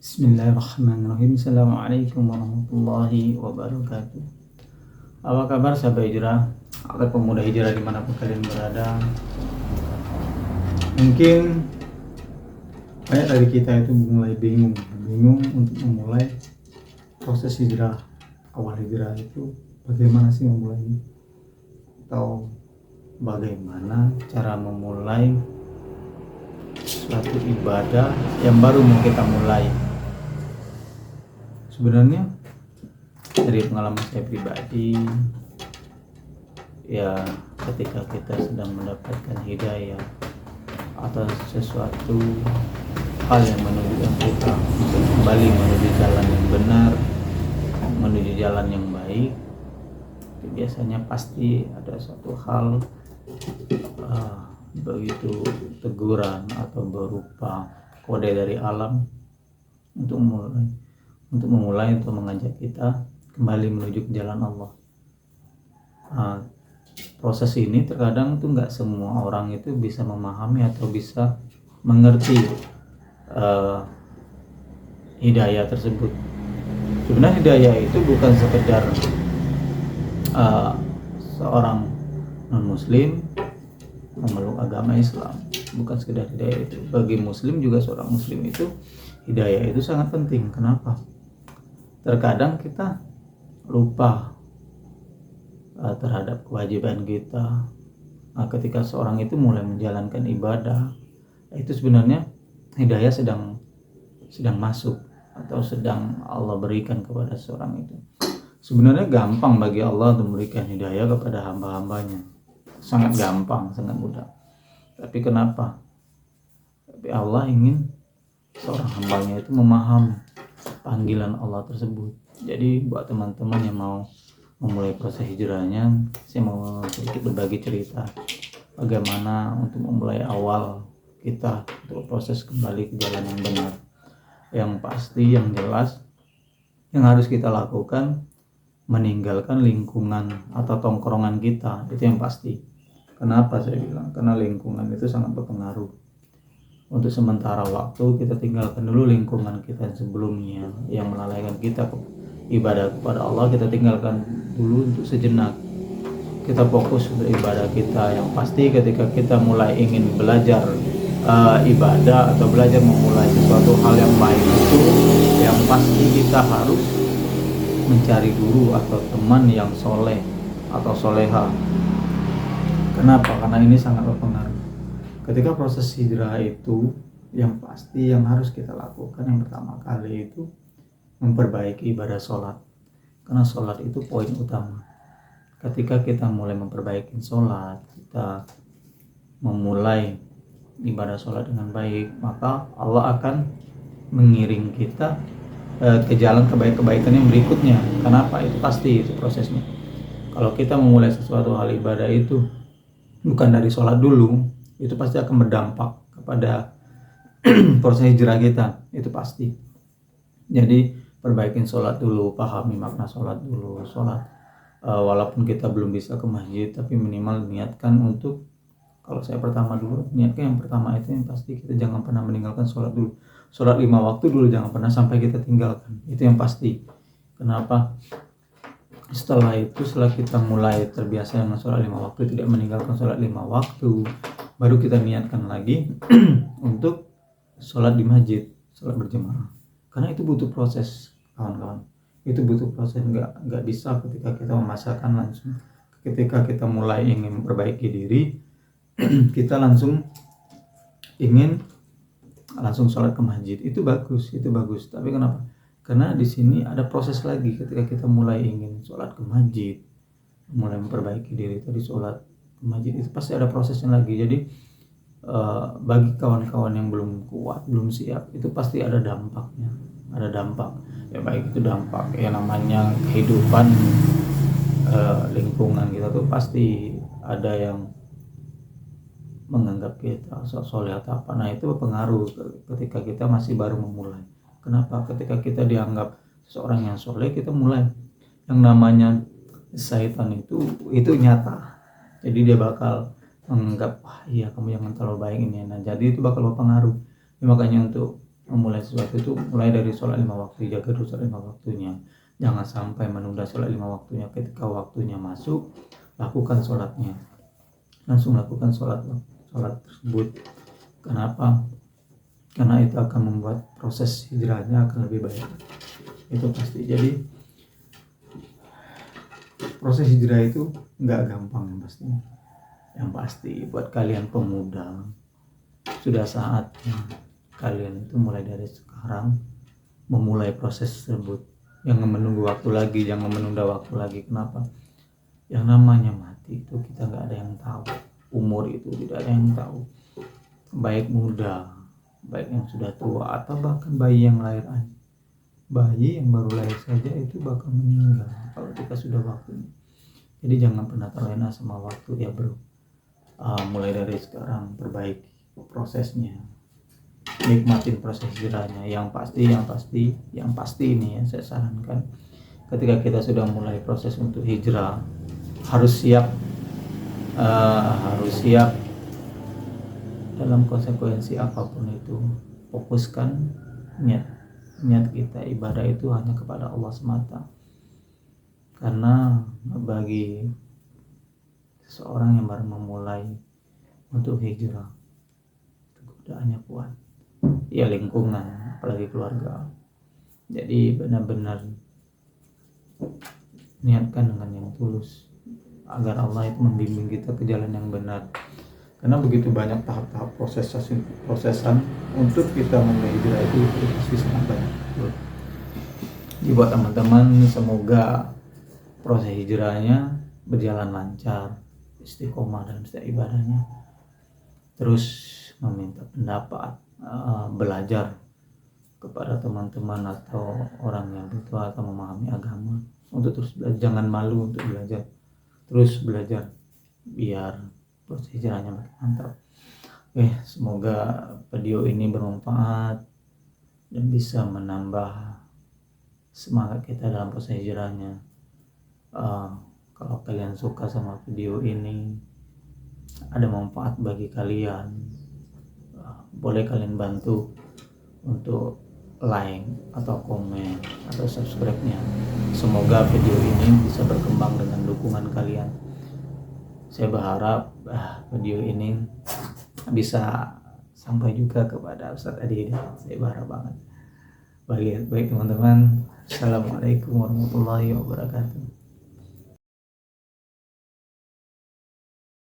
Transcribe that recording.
Bismillahirrahmanirrahim. Assalamualaikum warahmatullahi wabarakatuh. Apa kabar sahabat hijrah atau pemuda hijrah dimanapun kalian berada? Mungkin banyak dari kita itu mulai bingung untuk memulai proses hijrah. Awal hijrah itu bagaimana sih memulainya? Atau bagaimana cara memulai suatu ibadah yang baru mau kita mulai? Sebenarnya dari pengalaman saya pribadi, ya ketika kita sedang mendapatkan hidayah atau sesuatu hal yang menunjukkan kita kembali menuju jalan yang benar, menuju jalan yang baik, itu biasanya pasti ada suatu hal begitu teguran atau berupa kode dari alam untuk memulai untuk mengajak kita kembali menuju ke jalan Allah. Proses ini terkadang tuh nggak semua orang itu bisa memahami atau bisa mengerti hidayah tersebut. Sebenarnya hidayah itu bukan sekedar seorang non-muslim memeluk agama Islam, bukan sekedar hidayah itu. Bagi muslim juga, seorang muslim itu hidayah itu sangat penting. Kenapa? Terkadang kita lupa terhadap kewajiban kita. Ketika seorang itu mulai menjalankan ibadah, itu sebenarnya hidayah sedang masuk atau sedang Allah berikan kepada seorang itu. Sebenarnya gampang bagi Allah untuk memberikan hidayah kepada hamba-hambanya, sangat gampang, sangat mudah. Tapi kenapa? Tapi Allah ingin seorang hambanya itu memahami panggilan Allah tersebut. Jadi buat teman-teman yang mau memulai proses hijrahnya, saya mau sedikit berbagi cerita bagaimana untuk memulai awal kita untuk proses kembali ke jalan yang benar. Yang pasti, yang jelas, yang harus kita lakukan, meninggalkan lingkungan atau tongkrongan kita, itu yang pasti. Kenapa saya bilang? Karena lingkungan itu sangat berpengaruh. Untuk sementara waktu kita tinggalkan dulu lingkungan kita sebelumnya yang melalaikan kita ibadah kepada Allah, kita tinggalkan dulu untuk sejenak. Kita fokus untuk ibadah kita. Yang pasti ketika kita mulai ingin belajar ibadah atau belajar memulai sesuatu hal yang baik itu, yang pasti kita harus mencari guru atau teman yang soleh atau soleha. Kenapa? Karena ini sangat berpengaruh. Ketika proses hijrah itu, yang pasti yang harus kita lakukan yang pertama kali itu memperbaiki ibadah sholat. Karena sholat itu poin utama. Ketika kita mulai memperbaiki sholat, kita memulai ibadah sholat dengan baik, maka Allah akan mengiring kita ke jalan kebaikan yang berikutnya. Kenapa? Itu pasti, itu prosesnya. Kalau kita memulai sesuatu hal ibadah itu bukan dari sholat dulu, itu pasti akan berdampak kepada proses hijrah kita, itu pasti. Jadi perbaikin sholat dulu, pahami makna sholat dulu. Sholat walaupun kita belum bisa ke masjid, tapi minimal niatkan untuk, kalau saya pertama dulu, niatkan yang pertama itu yang pasti kita jangan pernah meninggalkan sholat dulu. Sholat 5 waktu dulu jangan pernah sampai kita tinggalkan, itu yang pasti. Kenapa? Setelah kita mulai terbiasa dengan sholat 5 waktu, tidak meninggalkan sholat 5 waktu, baru kita niatkan lagi untuk sholat di masjid, sholat berjamaah. Karena itu butuh proses, kawan-kawan. Itu butuh proses, nggak bisa ketika kita memasakkan langsung. Ketika kita mulai ingin memperbaiki diri, kita langsung ingin langsung sholat ke masjid. Itu bagus. Tapi kenapa? Karena di sini ada proses lagi. Ketika kita mulai ingin sholat ke masjid, mulai memperbaiki diri tadi sholat ke masjid, itu pasti ada prosesnya lagi. Jadi bagi kawan-kawan yang belum kuat, belum siap, itu pasti ada dampaknya. Ada dampak. Ya baik itu dampak yang namanya kehidupan, lingkungan kita tuh pasti ada yang menganggap kita soleh atau apa. Nah itu berpengaruh ketika kita masih baru memulai. Kenapa? Ketika kita dianggap seorang yang soleh, kita mulai, yang namanya syaitan itu nyata. Jadi dia bakal menganggap, wah iya kamu jangan terlalu baik ini. Nah jadi itu bakal berpengaruh. Makanya untuk Memulai sesuatu itu mulai dari sholat 5 waktu, jaga dulu sholat 5 waktunya. Jangan sampai menunda sholat 5 waktunya. Ketika waktunya masuk, lakukan sholatnya. Langsung lakukan sholat tersebut. Kenapa? Karena itu akan membuat proses hijrahnya akan lebih baik. Itu pasti. Jadi proses hijrah itu nggak gampang yang pastinya. Yang pasti buat kalian pemuda, sudah saatnya kalian itu mulai dari sekarang memulai proses tersebut. Jangan menunggu waktu lagi, jangan menunda waktu lagi. Kenapa? Yang namanya mati itu kita nggak ada yang tahu. Umur itu tidak ada yang tahu. Baik muda, baik yang sudah tua, atau bahkan bayi yang lahir aja. Bayi yang baru lahir saja itu bakal meninggal kalau kita sudah waktunya. Jadi jangan pernah terlena sama waktu ya bro. Mulai dari sekarang perbaiki prosesnya, nikmatin proses hijrahnya. Yang pasti ini ya saya sarankan, ketika kita sudah mulai proses untuk hijrah, harus siap dalam konsekuensi apapun itu. Fokuskan niat kita ibadah itu hanya kepada Allah semata. Karena bagi seseorang yang baru memulai untuk hijrah, godaannya kuat. Ya lingkungan, apalagi keluarga. Jadi benar-benar niatkan dengan yang tulus agar Allah itu membimbing kita ke jalan yang benar. Karena begitu banyak tahap-tahap prosesan untuk kita memulai hijrah itu pasti sangat banyak. Jadi buat teman-teman, semoga proses hijrahnya berjalan lancar, istiqomah dalam setiap ibadahnya. Terus meminta pendapat, belajar kepada teman-teman atau orang yang bertua atau memahami agama untuk terus belajar. Jangan malu untuk belajar, terus belajar biar proses hijrahnya makin mantap. Semoga video ini bermanfaat dan bisa menambah semangat kita dalam proses hijrahnya. Kalau kalian suka sama video ini, ada manfaat bagi kalian, boleh kalian bantu untuk like atau komen atau subscribe-nya. Semoga video ini bisa berkembang dengan dukungan kalian. Saya berharap video ini bisa sampai juga kepada Ustadz Adi. Saya berharap banget. Baik teman-teman. Assalamualaikum warahmatullahi wabarakatuh.